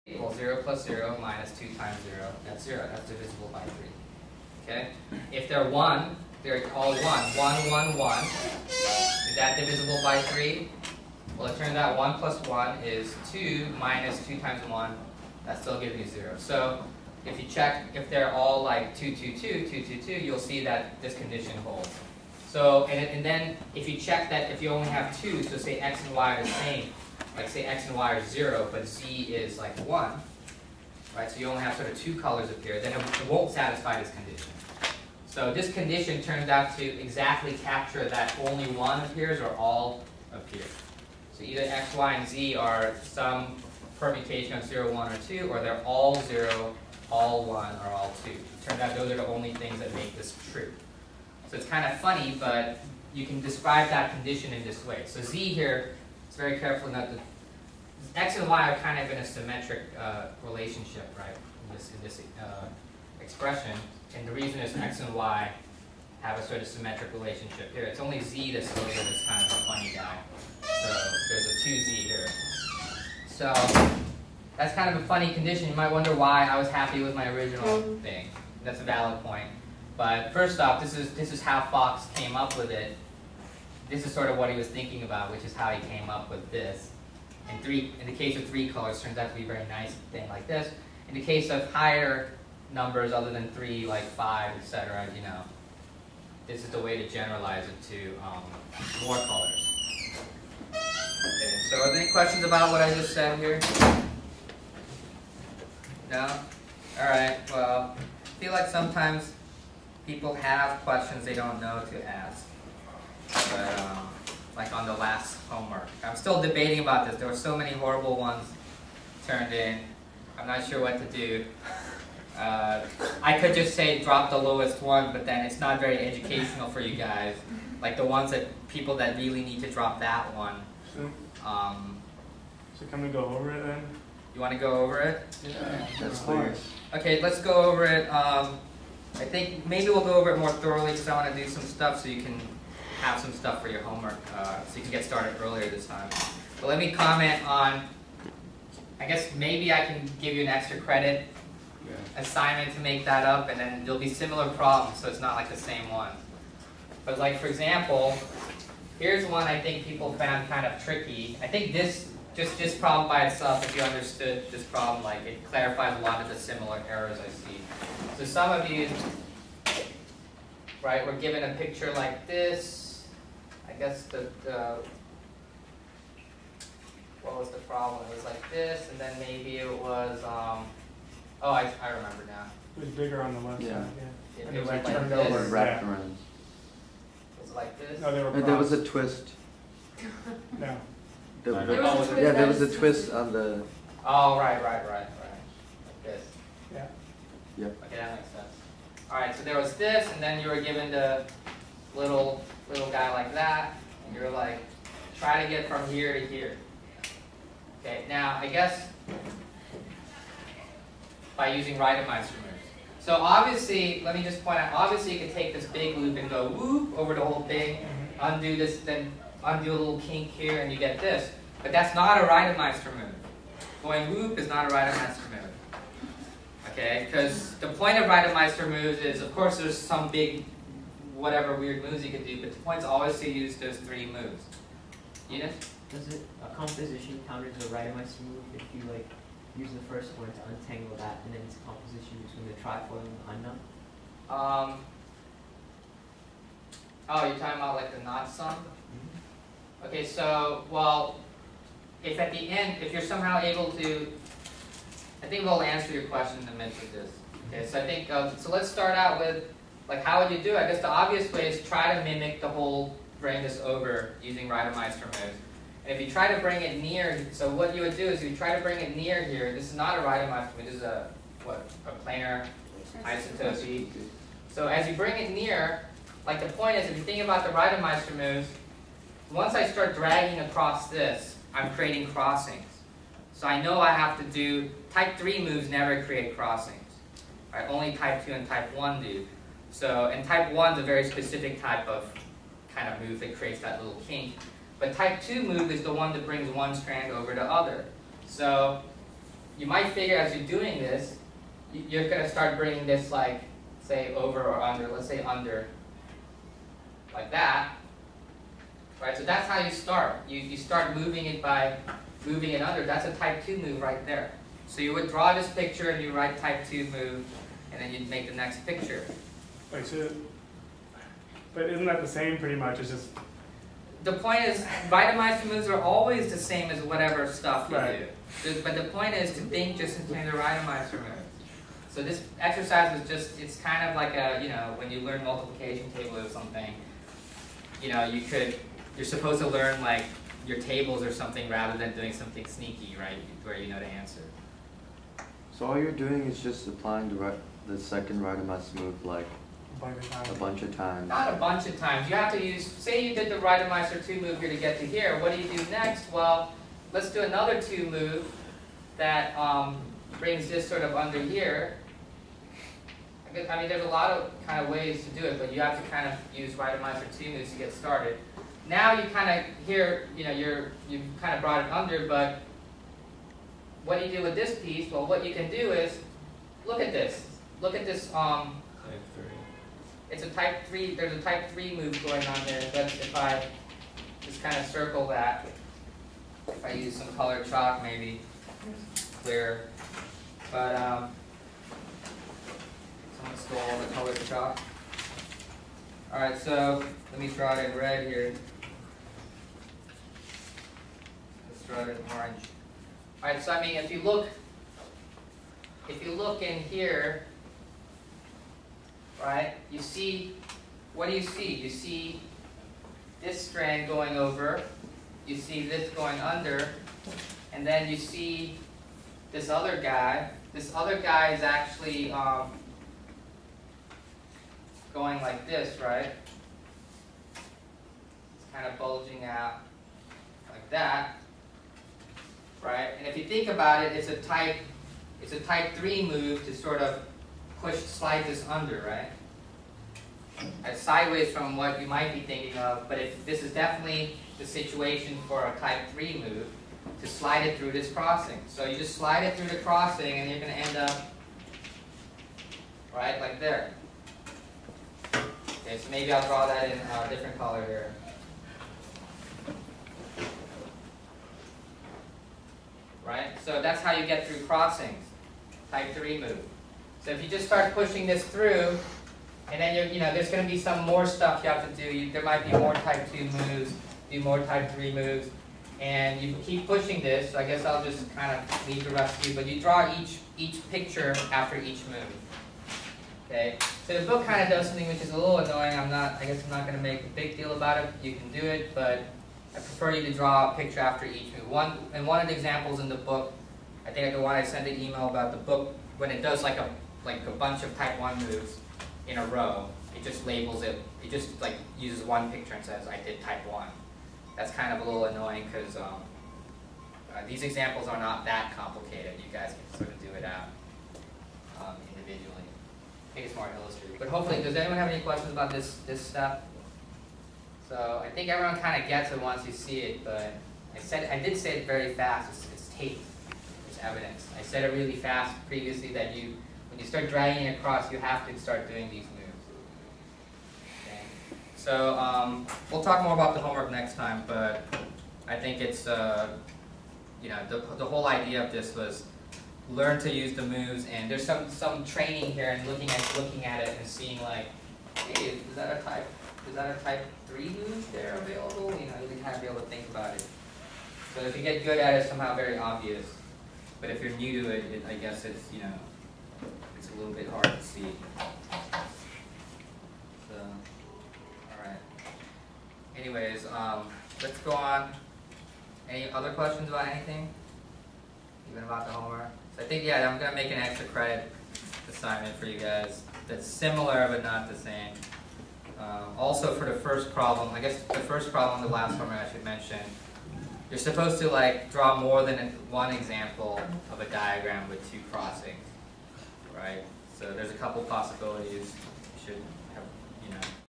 equals 0 plus 0 minus 2 times 0. That's 0. That's divisible by 3. Okay? If they're 1, they're all 1. 1, 1, 1. Is that divisible by 3? Well, it turns out 1 plus 1 is 2 minus 2 times 1. That still gives you 0. So if you check if they're all like 2, 2, 2, 2, 2, 2, you'll see that this condition holds. So, and then if you check that if you only have 2, so say x and y are the same, like say x and y are 0, but z is like 1, right? So you only have sort of 2 colors appear, then it won't satisfy this condition. So this condition turns out to exactly capture that only 1 appears or all appear. So either x, y, and z are some permutation of 0, 1, or 2, or they're all 0, all 1, or all 2. It turns out those are the only things that make this true. So it's kind of funny, but you can describe that condition in this way. So z here, it's very careful not to, x and y are kind of in a symmetric relationship, right, in this expression. And the reason is x and y have a sort of symmetric relationship here. It's only z that's over this kind of a funny guy. So there's a 2z here. So that's kind of a funny condition. You might wonder why I was happy with my original thing. That's a valid point. But first off, this is how Fox came up with it. This is sort of what he was thinking about, which is how he came up with this. In the case of 3 colors, turns out to be a very nice thing like this. In the case of higher numbers other than 3, like 5, etc., you know, this is the way to generalize it to more colors. Okay, so are there any questions about what I just said here? No? Alright, well, I feel like sometimes people have questions they don't know to ask. But, like on the last homework. I'm still debating about this. There were so many horrible ones turned in. I'm not sure what to do. I could just say drop the lowest one, but then it's not very educational for you guys. Like the ones that people that really need to drop that one. So can we go over it then? You want to go over it? Yeah, that's clear. Okay, let's go over it. I think maybe we'll go over it more thoroughly because I want to do some stuff so you can have some stuff for your homework, so you can get started earlier this time. But let me comment on, I guess maybe I can give you an extra credit assignment to make that up, and then there'll be similar problems, so it's not like the same one. But like for example, here's one I think people found kind of tricky. I think this problem by itself, if you understood this problem, like it clarifies a lot of the similar errors I see. So some of you, right, we're given a picture like this. I guess what was the problem? It was like this, and then maybe it was, oh, I remember now. It was bigger on the left side, It and was like like turned this. over. Wrapped around. Was it like this? No, they were There was crossed. a twist. No. Yeah, there was a twist on the. Oh, right. Like this. Yeah. Yep. Okay, that makes sense. All right, so there was this, and then you were given the little guy like that, and you're like, try to get from here to here. Okay, now I guess by using Reidemeister moves. So obviously, let me just point out, obviously you could take this big loop and go whoop over the whole thing, undo this, then undo a little kink here, and you get this. But that's not a Reidemeister move. Going whoop is not a Reidemeister move. Okay, because the point of Reidemeister moves is, of course, there's some big, whatever weird moves you can do, but the point is always to use those 3 moves. Eunice? Does it a composition count as a Reidemeister move if you like use the first one to untangle that, and then it's composition between the trifoil and the unknown? Oh, you're talking about like the knot sum? Okay, so, well, if at the end, if you're somehow able to, I think we'll answer your question in the midst of this. Okay, so I think, so let's start out with, like, how would you do it? I guess the obvious way is try to mimic the whole bring this over using Reidemeister moves. And if you try to bring it near, so what you would do is you try to bring it near here. This is not a Reidemeister move, this is a planar isotope. So as you bring it near, like the point is, if you think about the Reidemeister moves, once I start dragging across this, I'm creating crossings. So I know I have to do, type 3 moves never create crossings. Right? Only type 2 and type 1 do. So, and type 1 is a very specific type of kind of move that creates that little kink. But type 2 move is the one that brings one strand over the other. So you might figure as you're doing this, you're going to start bringing this like, say, over or under. Let's say under, like that. Right? So that's how you start. You start moving it by moving it under. That's a type 2 move right there. So you would draw this picture and you write type 2 move, and then you'd make the next picture. Like, but isn't that the same pretty much? It's just. The point is, Weidemeister moves are always the same as whatever stuff you Right. do. But the point is to think just in terms of Weidemeister moves. So this exercise is just, it's kind of like a, you know, when you learn multiplication table or something, you know, you're supposed to learn like your tables or something rather than doing something sneaky, right, where you know the answer. So all you're doing is just applying the second Weidemeister move like a bunch of times. Not a bunch of times. You have to use, say you did the Weidemeister 2 move here to get to here. What do you do next? Well, let's do another 2 move that brings this sort of under here. I mean, there's a lot of kind of ways to do it, but you have to kind of use Weidemeister 2 moves to get started. Now you kind of here, you know, you've kind of brought it under, but what do you do with this piece? Well, what you can do is look at this. Look at this. Type 3. It's a type 3. There's a type 3 move going on there. But if I just kind of circle that, if I use some colored chalk, maybe clear. But someone stole all the colored chalk. All right, so let me draw it in red here. Let's draw it in orange. All right, so I mean, if you look in here, right, you see, what do you see? You see this strand going over, you see this going under, and then you see this other guy. This other guy is actually going like this, right? It's kind of bulging out like that, right? And if you think about it, it's a type 3 move to sort of slide this under, right? It's sideways from what you might be thinking of, but this is definitely the situation for a type 3 move, to slide it through this crossing. So you just slide it through the crossing and you're going to end up, right, like there. Okay, so maybe I'll draw that in a different color here. Right? So that's how you get through crossings, type 3 move. So if you just start pushing this through, and then there's going to be some more stuff you have to do. There might be more type 2 moves, do more type 3 moves, and you keep pushing this. So I guess I'll just kind of leave the rest to you, but you draw each picture after each move. Okay. So the book kind of does something which is a little annoying. I guess I'm not going to make a big deal about it. You can do it, but I prefer you to draw a picture after each move. One of the examples in the book, I think the one I sent an email about the book, when it does like a bunch of type 1 moves in a row, it just labels it. It just like uses one picture and says I did type 1. That's kind of a little annoying because these examples are not that complicated. You guys can sort of do it out individually. I think it's more illustrative. But hopefully, does anyone have any questions about this stuff? So I think everyone kind of gets it once you see it, but I did say it very fast. It's tape. It's evidence. I said it really fast previously that when you start dragging it across, you have to start doing these moves. Okay. So we'll talk more about the homework next time, but I think it's the whole idea of this was learn to use the moves, and there's some training here and looking at it and seeing like, hey, is that a type 3 move there available? You can kind of be able to think about it. So if you get good at it, it's somehow very obvious. But if you're new to it, I guess it's it's a little bit hard to see. So, all right. Anyways, let's go on. Any other questions about anything? Even about the homework? So I think, I'm going to make an extra credit assignment for you guys that's similar but not the same. Also for the first problem, I guess the first problem, the last homework I should mention, you're supposed to draw more than one example of a diagram with 2 crossings, right? So there's a couple possibilities. You should have,